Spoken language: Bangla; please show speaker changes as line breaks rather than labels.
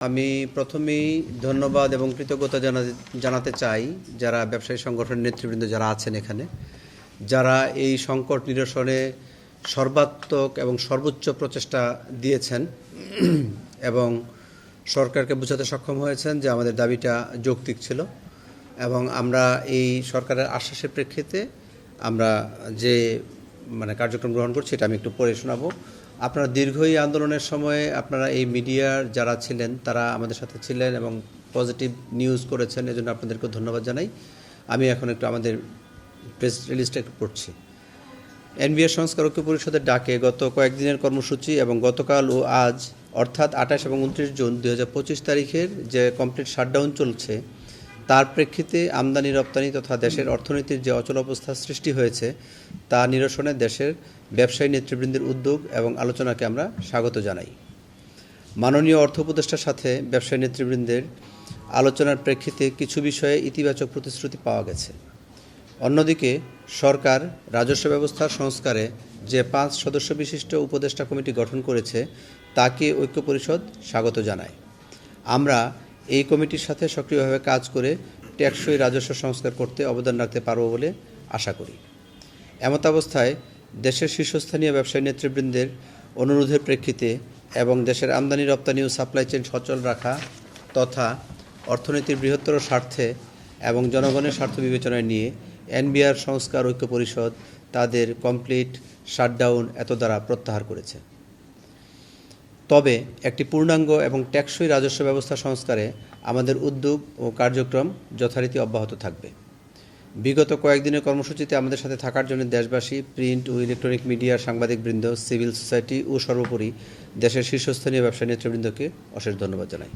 আমি প্রথমেই ধন্যবাদ এবং কৃতজ্ঞতা জানাতে চাই যারা ব্যবসায়ী সংগঠনের নেতৃবৃন্দ যারা আছেন এখানে, যারা এই সংকট নিরসনে সর্বাত্মক এবং সর্বোচ্চ প্রচেষ্টা দিয়েছেন এবং সরকারকে বোঝাতে সক্ষম হয়েছেন যে আমাদের দাবিটা যৌক্তিক ছিল এবং আমরা এই সরকারের আশ্বাসের প্রেক্ষিতে আমরা যে কার্যক্রম গ্রহণ করছি এটা আমি একটু পড়ে শোনাবো। আপনারা দীর্ঘ এই আন্দোলনের সময়ে আপনারা এই মিডিয়ার যারা ছিলেন তারা আমাদের সাথে ছিলেন এবং পজিটিভ নিউজ করেছেন, এজন্য আপনাদেরকে ধন্যবাদ জানাই। আমি এখন একটু আমাদের প্রেস রিলিজটা একটু পড়ছি। এনবিআর সংস্কার ঐক্য পরিষদের ডাকে গত কয়েকদিনের কর্মসূচি এবং গতকাল ও আজ অর্থাৎ 28 এবং 29 জুন 2025 তারিখের যে কমপ্লিট শাটডাউন চলছে তার প্রেক্ষিতে আমদানি রপ্তানি তথা দেশের অর্থনীতির যে অচলাবস্থা সৃষ্টি হয়েছে তা নিরসনে দেশের ব্যবসায়ী নেতৃবৃন্দের উদ্যোগ এবং আলোচনাকে আমরা স্বাগত জানাই। মাননীয় অর্থ উপদেষ্টার সাথে ব্যবসায়ী নেতৃবৃন্দের আলোচনার প্রেক্ষিতে কিছু বিষয়ে ইতিবাচক প্রতিশ্রুতি পাওয়া গেছে। অন্যদিকে সরকার রাজস্ব ব্যবস্থার সংস্কারে যে 5 সদস্য বিশিষ্ট উপদেষ্টা কমিটি গঠন করেছে তাকে ঐক্য পরিষদ স্বাগত জানায়। আমরা এই কমিটির সাথে সক্রিয়ভাবে কাজ করে টেকসই রাজস্ব সংস্কার করতে অবদান রাখতে পারব বলে আশা করি। এমতাবস্থায় দেশের শীর্ষস্থানীয় ব্যবসায়ী নেতৃবৃন্দের অনুরোধের প্রেক্ষিতে এবং দেশের আমদানি রপ্তানি ও সাপ্লাই চেইন সচল রাখা তথা অর্থনীতির বৃহত্তর স্বার্থে এবং জনগণের স্বার্থ বিবেচনায় নিয়ে এনবিআর সংস্কার ঐক্য পরিষদ তাদের কমপ্লিট শাটডাউন দ্বারা প্রত্যাহার করেছে। তবে একটি পূর্ণাঙ্গ এবং টেকসই রাজস্ব ব্যবস্থা সংস্কারে আমাদের উদ্যোগ ও কার্যক্রম যথারীতি অব্যাহত থাকবে। বিগত কয়েকদিনের কর্মসূচিতে আমাদের সাথে থাকার জন্য দেশবাসী, প্রিন্ট ও ইলেকট্রনিক মিডিয়ার সাংবাদিকবৃন্দ, সিভিল সোসাইটি ও সর্বোপরি দেশের শীর্ষস্থানীয় ব্যবসায়ী নেতৃবৃন্দকে অশেষ ধন্যবাদ জানাই।